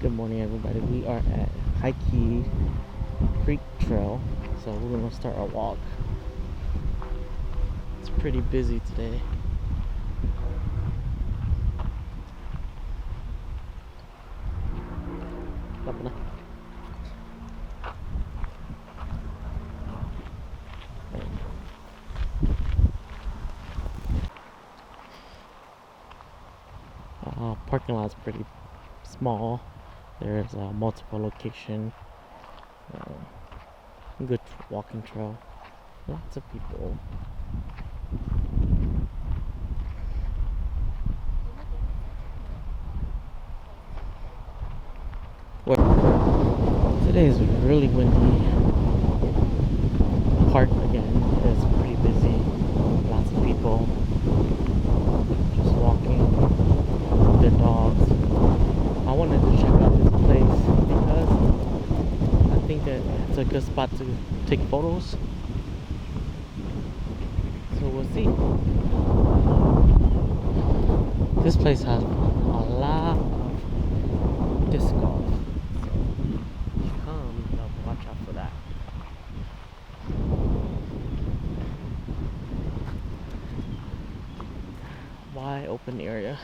Good morning, everybody. We are at Haikey Creek Trail, so we're gonna start our walk. It's pretty busy today. Parking lot's pretty small. There's multiple location. Good walking trail. Lots of people. Today is really windy. Park again is pretty busy. Lots of people just walking with their dogs. I wanted to check out this place because I think that it's a good spot to take photos. So we'll see. This place has a lot of disc golf. So if you come, you have to watch out for that. Wide open area.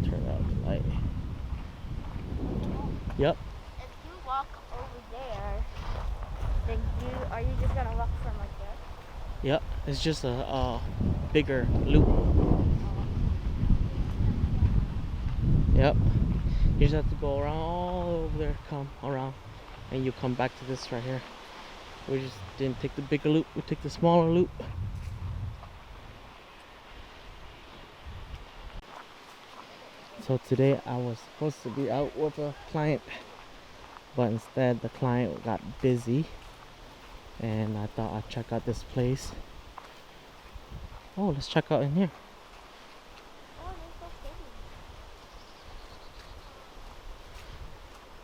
Turn out the light. Yep. If you walk over there, then are you just gonna walk from like there? Yep. It's just a bigger loop. Yep. You just have to go around all over there, come around, and you come back to this right here. We just didn't take the bigger loop, we took the smaller loop. So today I was supposed to be out with a client, but instead the client got busy, and I thought I'd check out this place. Oh, let's check out in here. Oh, they're so pretty.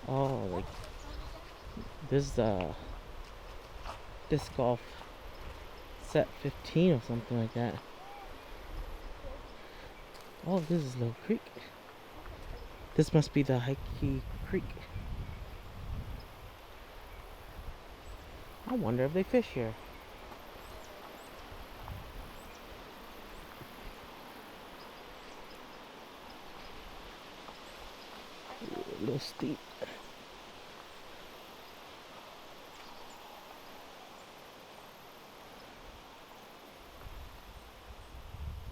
Oh, like this is disc golf set 15 or something like that. Oh, this is Little Creek. This must be the Haikey Creek. I wonder if they fish here. A little steep.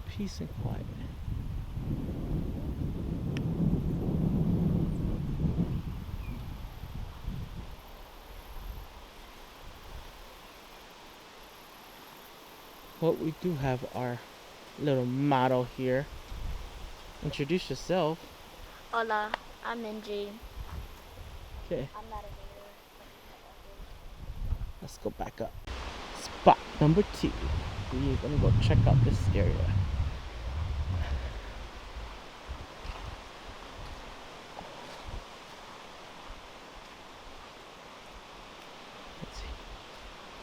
Peace and quiet. Well, we do have our little model here. Introduce yourself. Hola, I'm Minji. Okay, I'm not a leader. let's go back up. Spot number 2. We're gonna go check out this area. Let's see.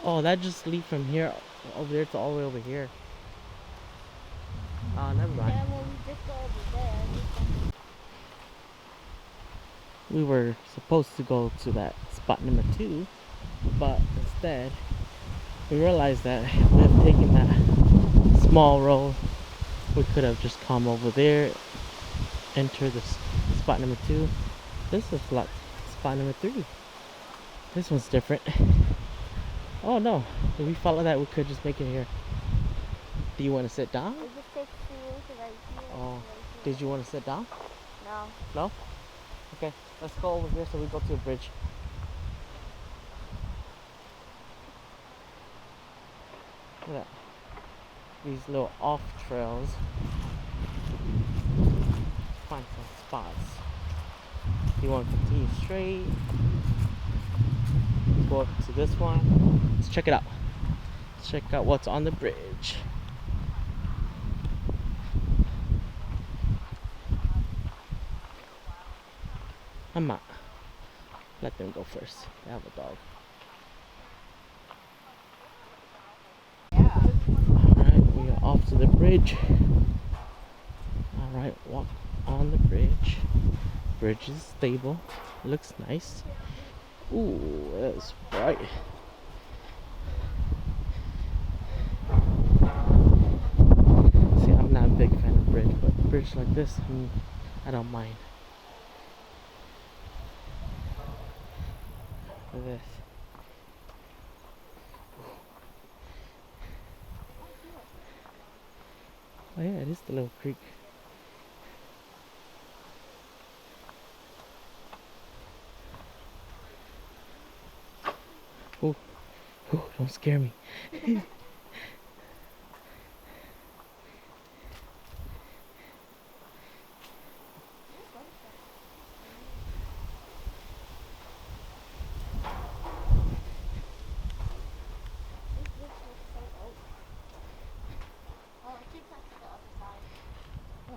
Oh, that just leads from here over there to all the way over here. Never mind. And when we just go over there, We were supposed to go to that spot number 2, but instead we realized that if we had taken that small road, we could have just come over there, enter the spot number 2. This is like spot number 3. This one's different. Oh no, if we follow that, we could just make it here. Do you want to sit down? it just takes you right here. Oh, right here. did you want to sit down? No. No? Okay, let's go over here so we go to a bridge. Look at that. These little off trails. Find some spots. You want to continue straight? Go up to this one. Let's check it out. Let's check out what's on the bridge. I'm not. Let them go first. They have a dog. Alright, we are off to the bridge. on the bridge. Bridge is stable. Looks nice. Ooh, that's bright. See, I'm not a big fan of bridge, but bridge like this, I don't mind. Look at this. Oh yeah, it is the little creek. Oh, oh, don't scare me.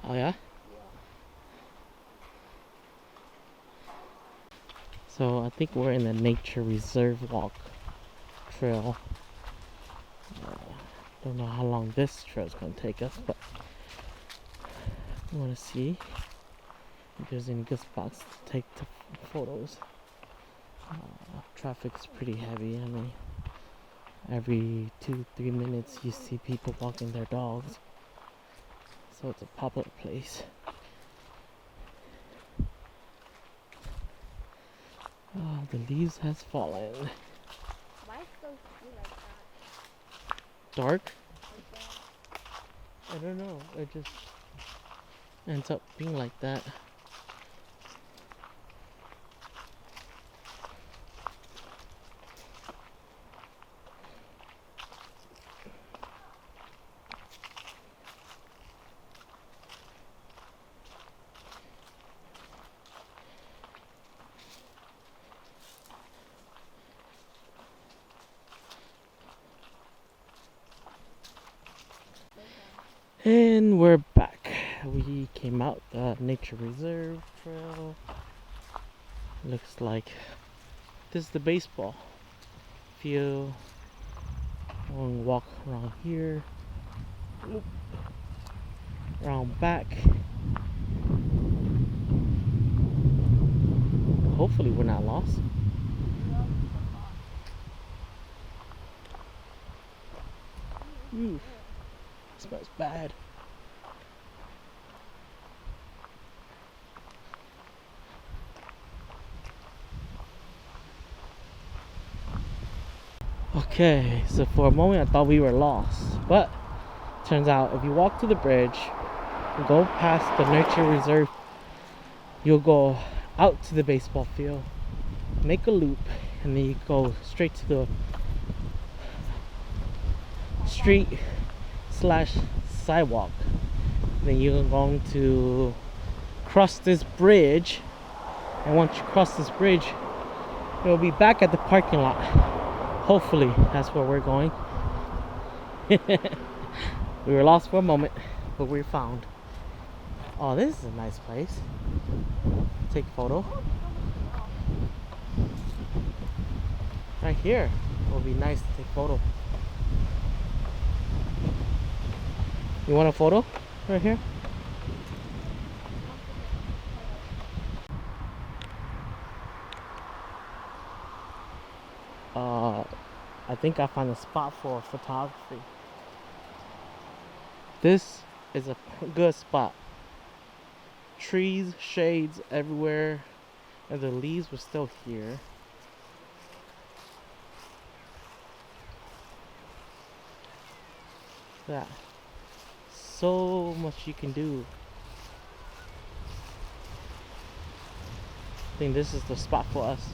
Oh yeah? So I think we're in the nature reserve walk trail. Don't know how long this trail is going to take us, but I want to see if there's any good spots to take photos. Traffic's pretty heavy. I mean, every 2-3 minutes you see people walking their dogs, so it's a popular place. Oh, the leaves has fallen. Why is it so like that? Dark? I don't know. It just ends up being like that. And we're back. We came out the nature reserve trail. Looks like this is the baseball field. We'll walk around here, around back. Hopefully we're not lost. Ooh, smells bad. Okay, so for a moment I thought we were lost, but turns out if you walk to the bridge, go past the nature reserve, you'll go out to the baseball field, make a loop, and then you go straight to the street slash sidewalk. Then you're going to cross this bridge, and once you cross this bridge, you'll be back at the parking lot. Hopefully that's where we're going. We were lost for a moment, but we're found. Oh, this is a nice place. Take a photo. Right here will be nice to take a photo. You want a photo right here? I think I found a spot for photography. This is a good spot. Trees, shades everywhere, and the leaves were still here. That so much you can do. I think this is the spot for us.